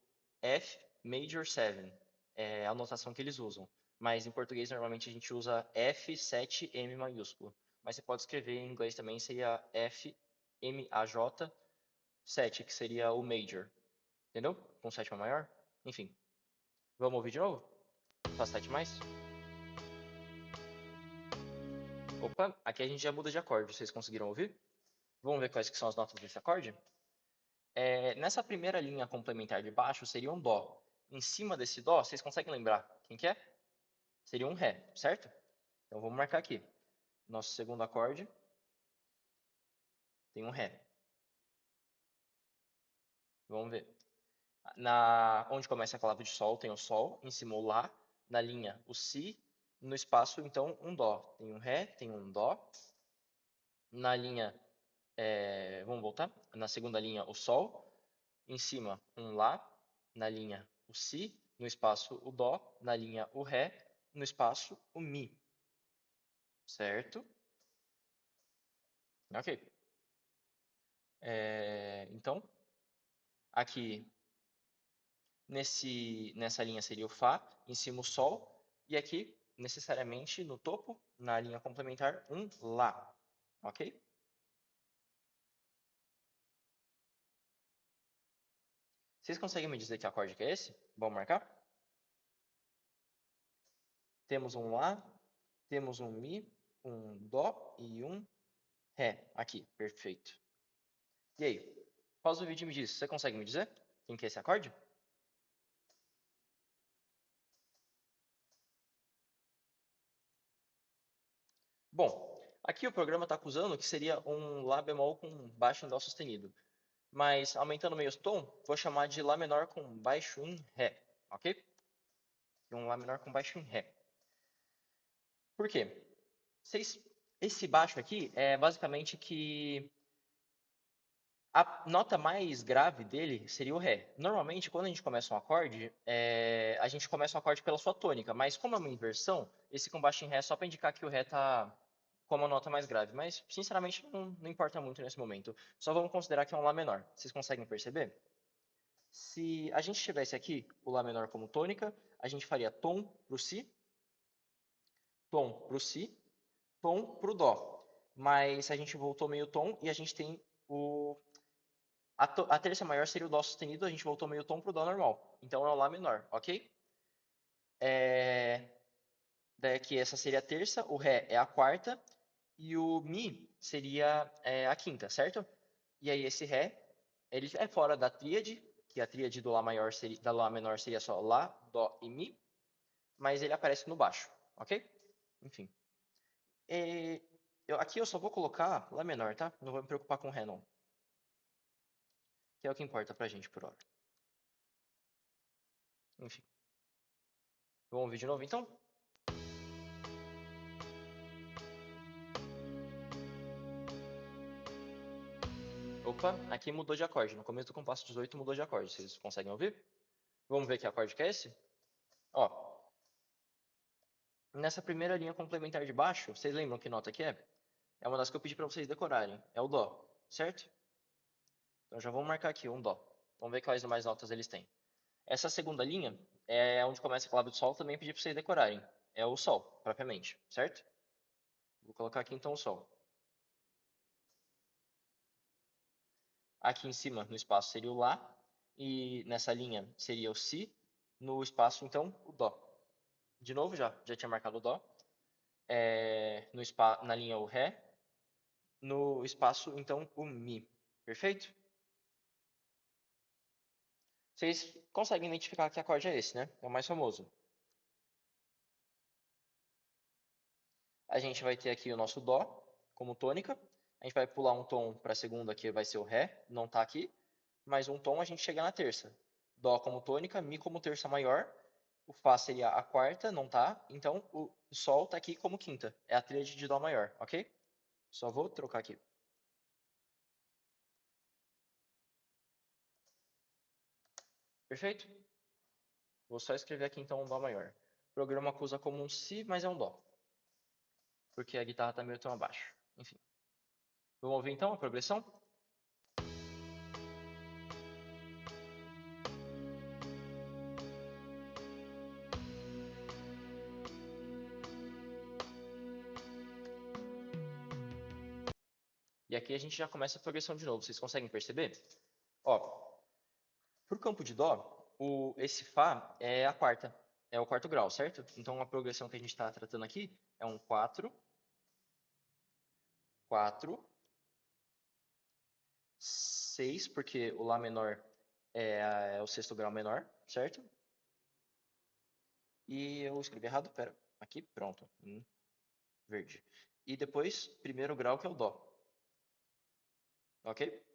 F Major 7, é a notação que eles usam. Mas em português normalmente a gente usa F7M maiúsculo. Mas você pode escrever em inglês também, seria FMAJ 7, que seria o Major. Entendeu? Com sétima maior. Enfim. Vamos ouvir de novo? Faz 7 mais? Opa, aqui a gente já muda de acorde. Vocês conseguiram ouvir? Vamos ver quais que são as notas desse acorde? Nessa primeira linha complementar de baixo seria um Dó. Em cima desse Dó, vocês conseguem lembrar quem que é? Seria um Ré, certo? Então vamos marcar aqui. Nosso segundo acorde tem um Ré. Vamos ver. Onde começa a palavra de Sol, tem o Sol. Em cima o Lá. Na linha o Si. No espaço, então, um Dó. Tem um Ré, tem um Dó. Na linha, vamos voltar? Na segunda linha o Sol. Em cima um Lá. Na linha o Si. No espaço o Dó. Na linha o Ré. No espaço o Mi. Certo? Ok. Então, aqui nessa linha seria o Fá, em cima o Sol, e aqui, necessariamente, no topo, na linha complementar, um Lá. Ok? Vocês conseguem me dizer que acorde que é esse? Vamos marcar? Temos um Lá, temos um Mi, um Dó e um Ré. Aqui, perfeito. E aí? Pausa o vídeo e me diz, você consegue me dizer quem que é esse acorde? Bom, aqui o programa está acusando que seria um Lá bemol com baixo em Dó sustenido. Mas aumentando meio tom, vou chamar de Lá menor com baixo em Ré, ok? Um Lá menor com baixo em Ré. Por quê? Esse baixo aqui é basicamente que a nota mais grave dele seria o Ré. Normalmente, quando a gente começa um acorde, a gente começa um acorde pela sua tônica, mas como é uma inversão, esse com baixo em Ré é só para indicar que o Ré está como a nota mais grave. Mas, sinceramente, não importa muito nesse momento. Só vamos considerar que é um Lá menor. Vocês conseguem perceber? Se a gente tivesse aqui o Lá menor como tônica, a gente faria tom para o Si, tom para o Si, tom para o Dó. Mas a gente voltou meio tom e a gente tem a terça maior seria o Dó sustenido, a gente voltou meio tom para o Dó normal. Então é o Lá menor, ok? Daí aqui essa seria a terça, o Ré é a quarta e o Mi seria a quinta, certo? E aí esse Ré, ele é fora da tríade, que a tríade do Lá maior seria, da Lá menor seria só Lá, Dó e Mi, mas ele aparece no baixo, ok? Enfim. Aqui eu só vou colocar Lá menor, tá? Não vou me preocupar com Ré, não. Que é o que importa pra gente por hora. Enfim. Vamos ouvir de novo, então? Opa, aqui mudou de acorde. No começo do compasso 18 mudou de acorde. Vocês conseguem ouvir? Vamos ver que acorde que é esse? Ó, nessa primeira linha complementar de baixo, vocês lembram que nota que é? É uma das que eu pedi para vocês decorarem. É o Dó, certo? Então já vamos marcar aqui um Dó. Vamos ver quais mais notas eles têm. Essa segunda linha é onde começa a palavra do Sol, também pedi para vocês decorarem. É o Sol, propriamente, certo? Vou colocar aqui então o Sol. Aqui em cima, no espaço, seria o Lá. E nessa linha seria o Si. No espaço, então, o Dó. De novo, já tinha marcado o Dó. Na linha o Ré. No espaço, então, o Mi. Perfeito? Vocês conseguem identificar que acorde é esse, né? É o mais famoso. A gente vai ter aqui o nosso Dó como tônica. A gente vai pular um tom para a segunda, que vai ser o Ré, não está aqui. Mais um tom, a gente chega na terça. Dó como tônica, Mi como terça maior. O Fá seria a quarta, não tá. Então o Sol está aqui como quinta. É a tríade de Dó maior, ok? Só vou trocar aqui. Perfeito? Vou só escrever aqui então um Dó maior. O programa acusa como um Si, mas é um Dó. Porque a guitarra está meio tom abaixo. Enfim. Vamos ouvir então a progressão? E aqui a gente já começa a progressão de novo. Vocês conseguem perceber? Ó, pro campo de Dó, esse Fá é a quarta. É o quarto grau, certo? Então a progressão que a gente está tratando aqui é um 4, 4, 6, porque o Lá menor é o sexto grau menor, certo? E eu escrevi errado, pera. Aqui, pronto, em verde. E depois, primeiro grau, que é o Dó. Ok?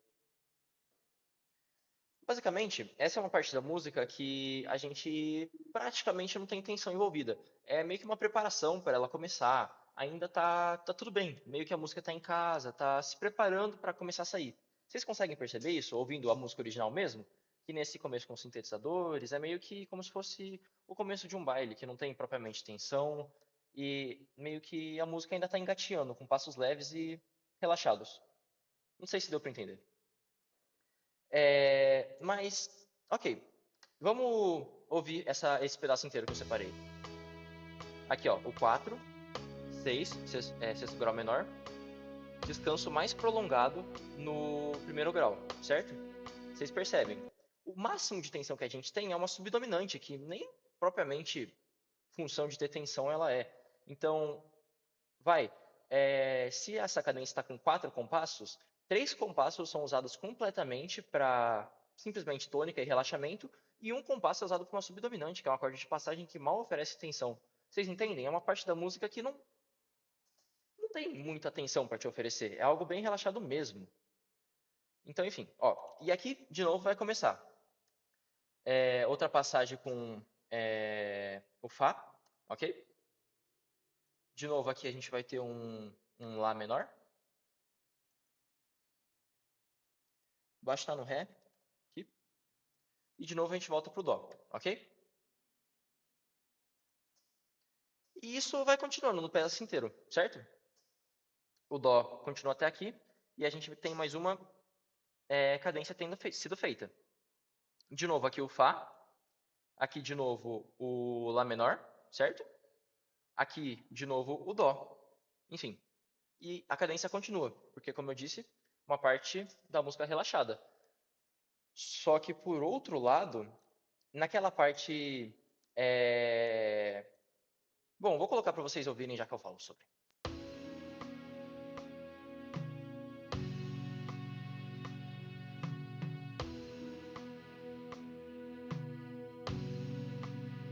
Basicamente, essa é uma parte da música que a gente praticamente não tem tensão envolvida. É meio que uma preparação para ela começar. Ainda tá tudo bem. Meio que a música tá em casa, tá se preparando para começar a sair. Vocês conseguem perceber isso, ouvindo a música original mesmo? Que nesse começo com sintetizadores, é meio que como se fosse o começo de um baile, que não tem propriamente tensão. E meio que a música ainda tá engateando, com passos leves e relaxados. Não sei se deu para entender. Mas, ok. Vamos ouvir esse pedaço inteiro que eu separei. Aqui, ó, o 4, 6, sexto grau menor. Descanso mais prolongado no primeiro grau, certo? Vocês percebem? O máximo de tensão que a gente tem é uma subdominante, que nem propriamente função de ter tensão ela é. Então, se essa cadência está com 4 compassos, 3 compassos são usados completamente para simplesmente tônica e relaxamento, e um compasso é usado para uma subdominante, que é um acorde de passagem que mal oferece tensão. Vocês entendem? É uma parte da música que não tem muita tensão para te oferecer. É algo bem relaxado mesmo. Então, enfim, ó. E aqui, de novo, vai começar. Outra passagem com o Fá, ok? De novo, aqui a gente vai ter um Lá menor. Baixo está no Ré, aqui. E de novo a gente volta para o Dó, ok? E isso vai continuando no pedaço inteiro, certo? O Dó continua até aqui e a gente tem mais uma cadência tendo sido feita. De novo aqui o Fá, aqui de novo o Lá menor, certo? Aqui de novo o Dó. Enfim, e a cadência continua, porque como eu disse, uma parte da música relaxada. Só que por outro lado, naquela parte Bom, vou colocar para vocês ouvirem já que eu falo sobre.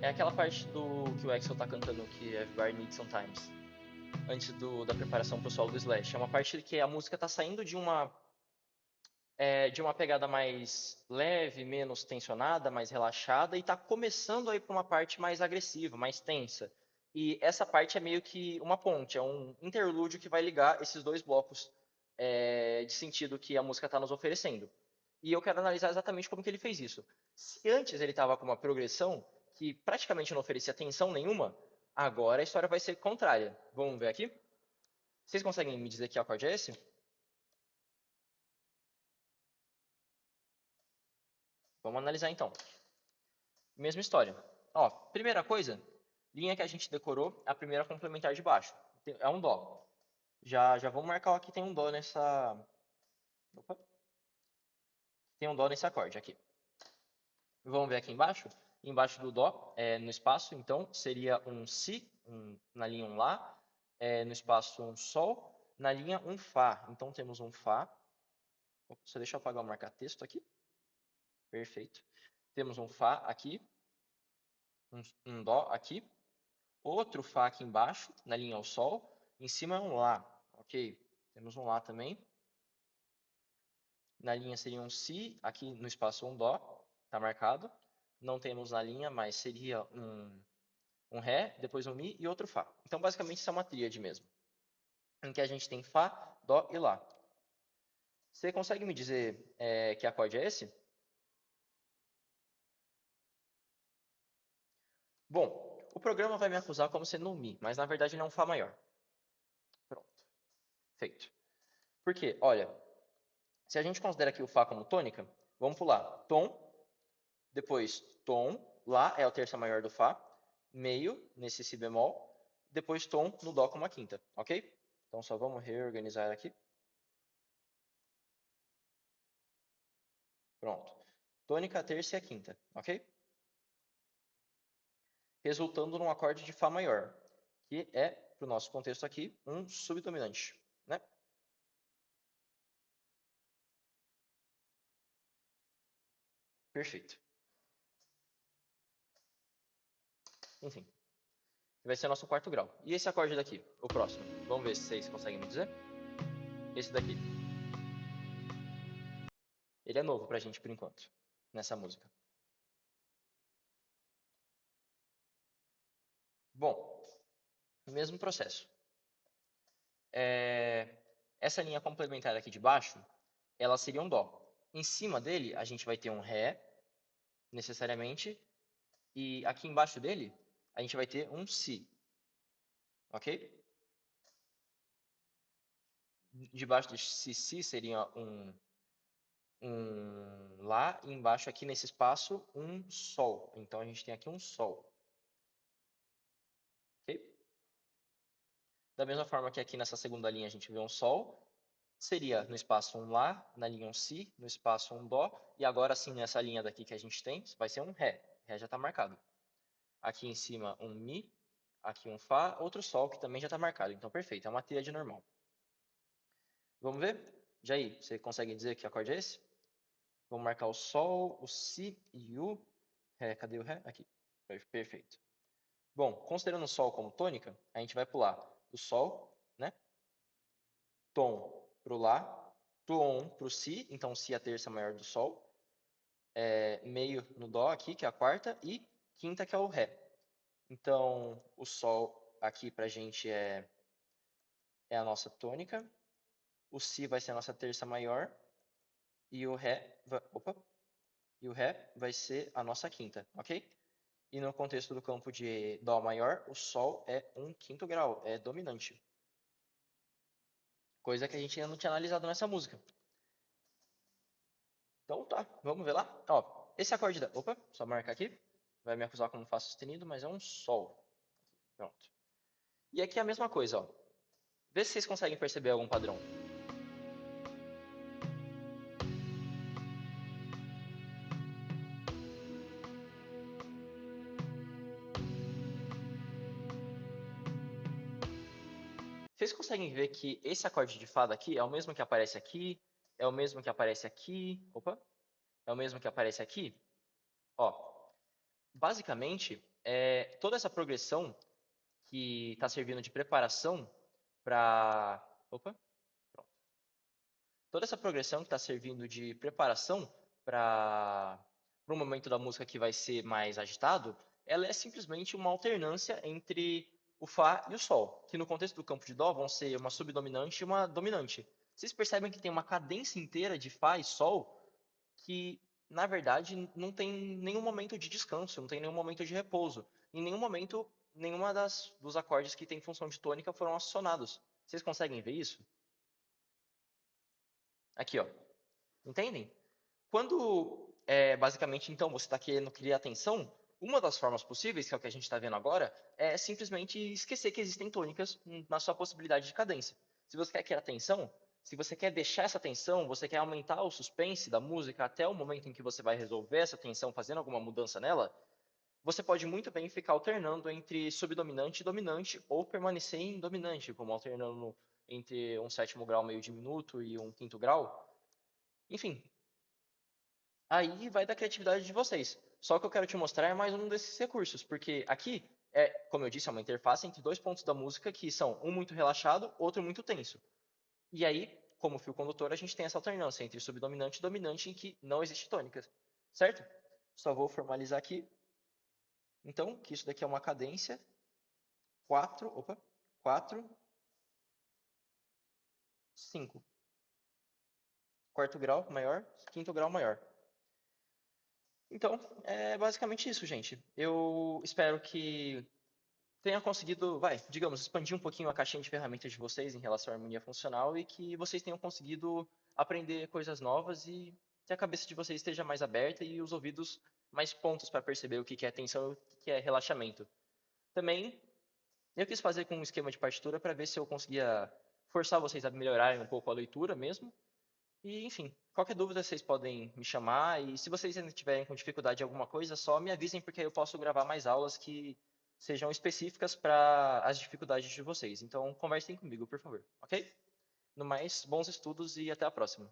É aquela parte do que o Axel tá cantando, que Everybody Needs Sometimes, antes da preparação pro solo do Slash. É uma parte que a música tá saindo de uma pegada mais leve, menos tensionada, mais relaxada, e tá começando aí pra uma parte mais agressiva, mais tensa. E essa parte é meio que uma ponte, é um interlúdio que vai ligar esses dois blocos de sentido que a música está nos oferecendo. E eu quero analisar exatamente como que ele fez isso. Se antes ele estava com uma progressão que praticamente não oferecia tensão nenhuma, agora a história vai ser contrária. Vamos ver aqui? Vocês conseguem me dizer que acorde é esse? Vamos analisar então. Mesma história. Ó, primeira coisa, linha que a gente decorou, a primeira complementar de baixo. É um dó. Já vamos marcar aqui, tem um dó nessa. Opa, tem um dó nesse acorde aqui. Vamos ver aqui embaixo? Embaixo do dó, no espaço, então, seria um si, na linha um lá, no espaço um sol, na linha um fá. Então temos um fá. Só deixa eu apagar o marca-texto aqui. Perfeito. Temos um fá aqui, um dó aqui, outro fá aqui embaixo, na linha ao sol, em cima é um lá, ok? Temos um lá também. Na linha seria um si, aqui no espaço um dó, tá marcado. Não temos na linha, mas seria um ré, depois um mi e outro fá. Então, basicamente, isso é uma tríade mesmo, em que a gente tem fá, dó e lá. Você consegue me dizer que acorde é esse? Bom, o programa vai me acusar como sendo um mi, mas na verdade ele é um fá maior. Pronto, feito. Por quê? Olha, se a gente considera aqui o fá como tônica, vamos pular tom, depois tom, lá é a terça maior do fá, meio nesse si bemol, depois tom no dó como a quinta, ok? Então só vamos reorganizar aqui. Pronto. Tônica, terça e a quinta, ok? Resultando num acorde de Fá maior, que é, para o nosso contexto aqui, um subdominante, né? Perfeito. Enfim, vai ser nosso quarto grau. E esse acorde daqui, o próximo? Vamos ver se vocês conseguem me dizer. Esse daqui. Ele é novo pra gente por enquanto, nessa música. Bom, mesmo processo. Essa linha complementar aqui de baixo, ela seria um dó. Em cima dele, a gente vai ter um ré, necessariamente, e aqui embaixo dele, a gente vai ter um si, ok? Debaixo de si seria um lá, e embaixo aqui nesse espaço um sol. Então a gente tem aqui um sol, ok? Da mesma forma que aqui nessa segunda linha a gente vê um sol, seria no espaço um lá, na linha um si, no espaço um dó, e agora sim nessa linha daqui que a gente tem, vai ser um ré. Ré já está marcado. Aqui em cima um mi, aqui um fá, outro sol que também já está marcado. Então perfeito, é uma tríade normal. Vamos ver? Jair, você consegue dizer que acorde é esse? Vamos marcar o sol, o si e o ré. Cadê o ré? Aqui. Perfeito. Bom, considerando o sol como tônica, a gente vai pular do sol, né? Tom pro lá, tom pro si, então si é a terça maior do sol, meio no dó aqui, que é a quarta, e quinta, que é o ré. Então, o sol aqui pra gente é a nossa tônica, o si vai ser a nossa terça maior, e o ré, e o ré vai ser a nossa quinta, ok? E no contexto do campo de Dó maior, o Sol é um quinto grau, é dominante. Coisa que a gente ainda não tinha analisado nessa música. Então tá, vamos ver lá. Ó, esse acorde da. Opa, só marcar aqui. Vai me acusar como Fá sustenido, mas é um Sol. Pronto. E aqui é a mesma coisa, ó. Vê se vocês conseguem perceber algum padrão. Vocês conseguem ver que esse acorde de Fá daqui é o mesmo que aparece aqui, é o mesmo que aparece aqui, opa, é o mesmo que aparece aqui? Ó, basicamente, toda essa progressão que está servindo de preparação para. Opa, pronto. Toda essa progressão que está servindo de preparação para o momento da música que vai ser mais agitado, ela é simplesmente uma alternância entre o Fá e o Sol, que no contexto do campo de Dó vão ser uma subdominante e uma dominante. Vocês percebem que tem uma cadência inteira de Fá e Sol que, na verdade, não tem nenhum momento de descanso, não tem nenhum momento de repouso. Em nenhum momento, nenhuma dos acordes que tem função de tônica foram acionados. Vocês conseguem ver isso? Aqui, ó. Entendem? Quando, basicamente, então, você está querendo criar tensão, uma das formas possíveis, que é o que a gente está vendo agora, é simplesmente esquecer que existem tônicas na sua possibilidade de cadência. Se você quer criar tensão, se você quer deixar essa tensão, você quer aumentar o suspense da música até o momento em que você vai resolver essa tensão fazendo alguma mudança nela, você pode muito bem ficar alternando entre subdominante e dominante ou permanecer em dominante, como alternando entre um sétimo grau meio diminuto e um quinto grau. Enfim, aí vai da criatividade de vocês. Só que eu quero te mostrar é mais um desses recursos, porque aqui como eu disse, é uma interface entre dois pontos da música que são um muito relaxado, outro muito tenso. E aí, como fio condutor, a gente tem essa alternância entre subdominante e dominante em que não existe tônica, certo? Só vou formalizar aqui, então, que isso daqui é uma cadência 4, opa, 4, 5. Quarto grau maior, quinto grau maior. Então, é basicamente isso, gente. Eu espero que tenha conseguido, digamos, expandir um pouquinho a caixinha de ferramentas de vocês em relação à harmonia funcional e que vocês tenham conseguido aprender coisas novas e que a cabeça de vocês esteja mais aberta e os ouvidos mais prontos para perceber o que é tensão e o que é relaxamento. Também eu quis fazer com um esquema de partitura para ver se eu conseguia forçar vocês a melhorarem um pouco a leitura mesmo. E, enfim, qualquer dúvida vocês podem me chamar. E se vocês ainda tiverem com dificuldade em alguma coisa, só me avisem, porque aí eu posso gravar mais aulas que sejam específicas para as dificuldades de vocês. Então, conversem comigo, por favor, ok? No mais, bons estudos e até a próxima.